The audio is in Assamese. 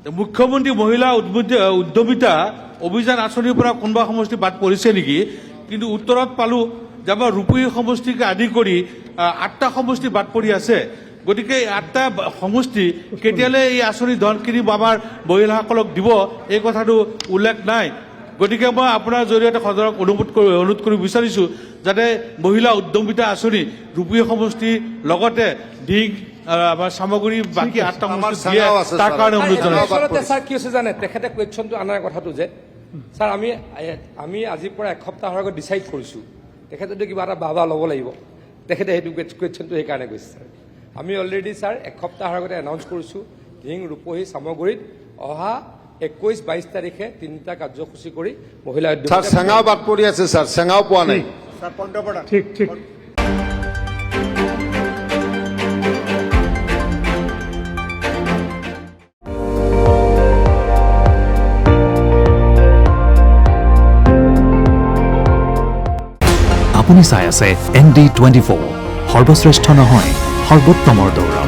মুখ্যমন্ত্ৰী মহিলা উদ্যমিতা অভিযান আঁচনিৰ পৰা কোনোবা সমষ্টি বাদ পৰিছে নেকি? কিন্তু উত্তৰত পালো যে আমাৰ ৰূপহী সমষ্টিকে আদি কৰি 8টা সমষ্টি বাদ পৰি আছে। গতিকে 8টা সমষ্টি কেতিয়ালে এই আঁচনি ধনখিনি আমাৰ মহিলাসকলক দিব এই কথাটো উল্লেখ নাই। গতিকে মই আপোনাৰ জৰিয়তে সদনক অনুৰোধ কৰিব বিচাৰিছোঁ যাতে মহিলা উদ্যমিতা আঁচনি ৰূপহী সমষ্টিৰ লগতে ঢিং আমাৰ সামগ্ৰী বাকী 8টা সমষ্টি দিয়ে তাৰ কাৰণে অনুৰোধ জনাইছোঁ। স্যাৰ কি হৈছে জানে তেখেতে কুৱেশ্যনটো আনাৰ কথাটো যে স্যাৰ আমি আজিৰ পৰা এসপ্তাহৰ আগত ডিচাইড কৰিছোঁ তেখেতেতো কিবা এটা বাবা ল'ব লাগিব তেখেতে সেইটো কুৱেশ্যনটো সেইকাৰণে কৈছে ছাৰ। আমি অলৰেডি ছাৰ এসপ্তাহৰ আগতে এনাউন্স কৰিছোঁ ঢিং ৰূপহী সামগ্ৰীত অহা 21-22 তাৰিখে 3টা কাৰ্যসূচী কৰি মহিলা স্যাৰ চেঙাও বাদ পৰি আছে স্যাৰ চেঙাও পোৱা নাই ঠিক ঠিক আপুনি চাই আছে ND24 সৰ্বশ্ৰেষ্ঠ নহয় সৰ্বোত্তমৰ দৌৰ।